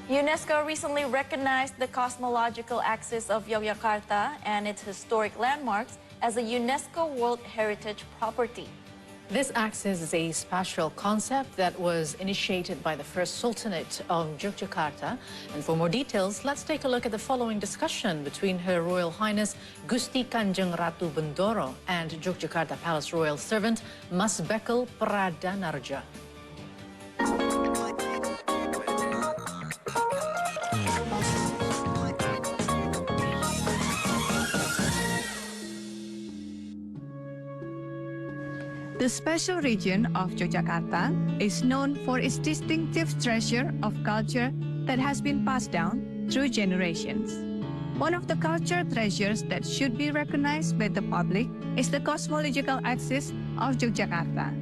UNESCO recently recognized the cosmological axis of Yogyakarta and its historic landmarks as a UNESCO World Heritage Property. This axis is a spatial concept that was initiated by the first Sultanate of Yogyakarta. And for more details, let's take a look at the following discussion between Her Royal Highness Gusti Kanjeng Ratu Bendoro and Yogyakarta Palace Royal Servant Mas Bekel Pradanarja. The special region of Yogyakarta is known for its distinctive treasure of culture that has been passed down through generations. One of the cultural treasures that should be recognized by the public is the cosmological axis of Yogyakarta.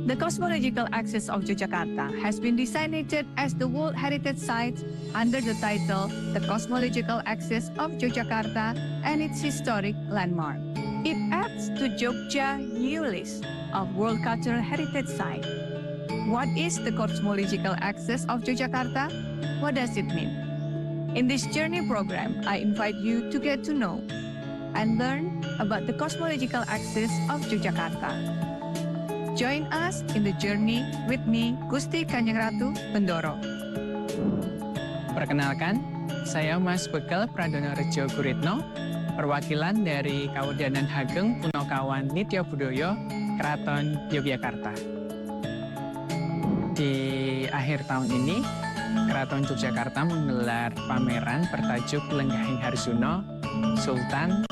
The cosmological axis of Yogyakarta has been designated as the World Heritage Site under the title The Cosmological Axis of Yogyakarta and its Historic Landmark. It adds to Jogja new list of World Cultural Heritage Site. What is the cosmological axis of Yogyakarta? What does it mean? In this journey program, I invite you to get to know and learn about the cosmological axis of Yogyakarta. Join us in the journey with me, Gusti Kanjeng Ratu Bendoro. Perkenalkan, saya Mas Bekel Pradanarja Guritno, perwakilan dari Kawedanan Hageng Punokawan Nitya Budaya Keraton Yogyakarta. Di akhir tahun ini, Keraton Yogyakarta menggelar pameran bertajuk Lenggahing Harjono, Sultan,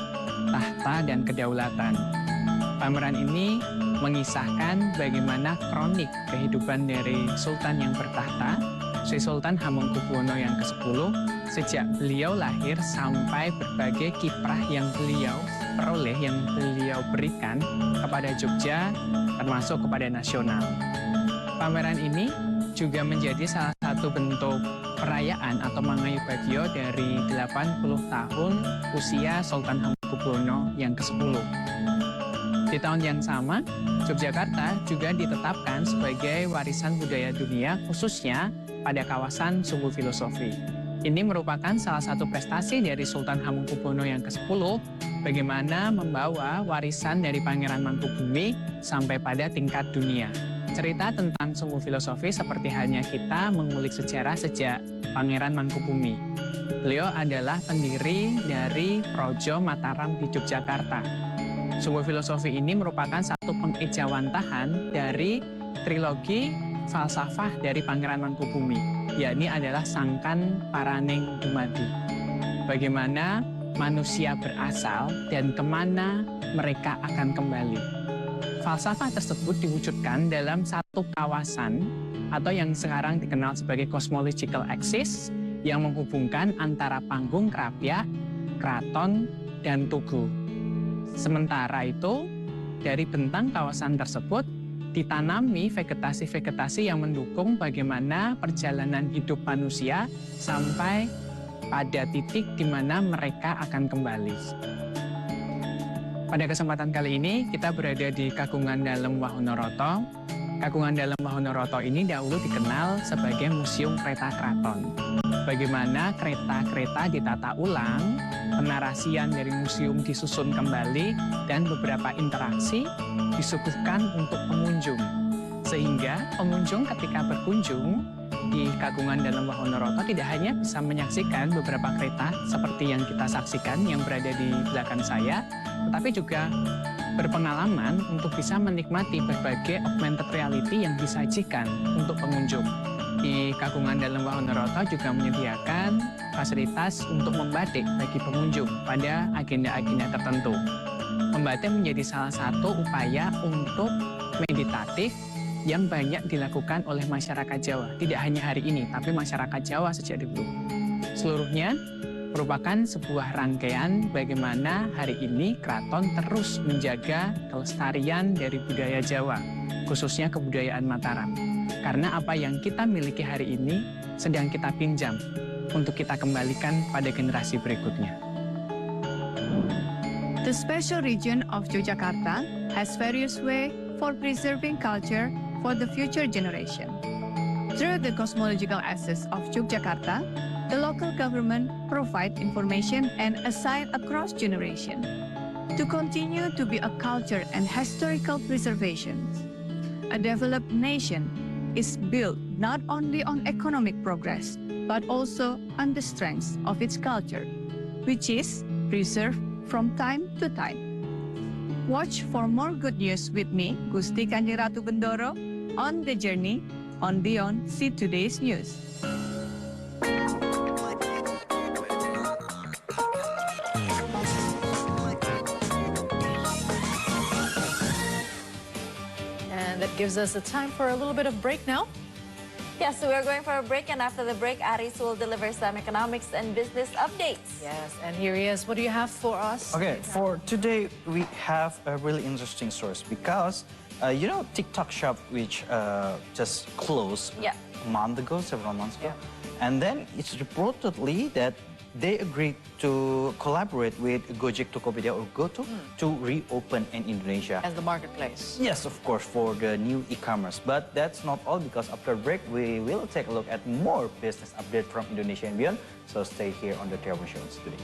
Tahta, dan Kedaulatan. Pameran ini mengisahkan bagaimana kronik kehidupan dari Sultan yang bertahta, Sri Sultan Hamengkubuwono yang ke-10, sejak beliau lahir sampai berbagai kiprah yang beliau peroleh, yang beliau berikan kepada Jogja, termasuk kepada nasional. Pameran ini juga menjadi salah satu bentuk perayaan atau Mangayubagyo dari 80 tahun usia Sultan Hamengkubuwono yang ke-10. Di tahun yang sama, Yogyakarta juga ditetapkan sebagai warisan budaya dunia, khususnya pada kawasan Sumbu Filosofi. Ini merupakan salah satu prestasi dari Sultan Hamengkubuwono yang ke-10, bagaimana membawa warisan dari Pangeran Mangkubumi sampai pada tingkat dunia. Cerita tentang Sumbu Filosofi seperti halnya kita mengulik sejarah sejak Pangeran Mangkubumi. Beliau adalah pendiri dari Projo Mataram di Yogyakarta. Sumbu Filosofi ini merupakan satu pengejawantahan dari trilogi falsafah dari Pangeran Mangkubumi, yakni adalah Sangkan Paraneng Dumadi. Bagaimana manusia berasal dan kemana mereka akan kembali. Falsafah tersebut diwujudkan dalam satu kawasan atau yang sekarang dikenal sebagai cosmological axis yang menghubungkan antara Panggung Krapyak, Kraton, dan Tugu. Sementara itu, dari bentang kawasan tersebut ditanami vegetasi-vegetasi yang mendukung bagaimana perjalanan hidup manusia sampai pada titik di mana mereka akan kembali. Pada kesempatan kali ini, kita berada di Kagungan Dalem Wahonoroto. Kagungan Dalem Wahonoroto ini dahulu dikenal sebagai Museum Kereta Kraton. Bagaimana kereta-kereta ditata ulang, penarasian dari museum disusun kembali, dan beberapa interaksi disuguhkan untuk pengunjung. Sehingga pengunjung ketika berkunjung di Kagungan Dalem Wahonoroto tidak hanya bisa menyaksikan beberapa kereta seperti yang kita saksikan yang berada di belakang saya, tetapi juga berpengalaman untuk bisa menikmati berbagai augmented reality yang disajikan untuk pengunjung. Di Kagungan Dalem Wahonoroto juga menyediakan fasilitas untuk membatik bagi pengunjung pada agenda-agenda tertentu. Membatik menjadi salah satu upaya untuk meditatif yang banyak dilakukan oleh masyarakat Jawa. Tidak hanya hari ini, tapi masyarakat Jawa sejak dulu. Seluruhnya merupakan sebuah rangkaian bagaimana hari ini keraton terus menjaga kelestarian dari budaya Jawa, khususnya kebudayaan Mataram. Karena apa yang kita miliki hari ini sedang kita pinjam untuk kita kembalikan pada generasi berikutnya. The special region of Yogyakarta has various ways for preserving culture for the future generation. Through the cosmological axis of Yogyakarta, the local government provide information and assign across generations to continue to be a culture and historical preservation. A developed nation is built not only on economic progress, but also on the strength of its culture, which is preserved from time to time. Watch for more good news with me, Gusti Kanjeng Ratu Bendoro, on the journey on Beyond See Today's News. And that gives us a time for a little bit of break now. Yes, so we're going for a break, and after the break, Aris will deliver some economics and business updates. Yes, and here he is. What do you have for us? Okay, for today we have a really interesting source because you know TikTok shop which just closed Yeah. a month ago, several months ago, Yeah. and then it's reportedly that they agreed to collaborate with Gojek Tokopedia or GoTo to reopen in Indonesia. As the marketplace. Yes, of course, for the new e-commerce. But that's not all, because after break, we will take a look at more business update from Indonesia and beyond. So stay here on the Travel Show today.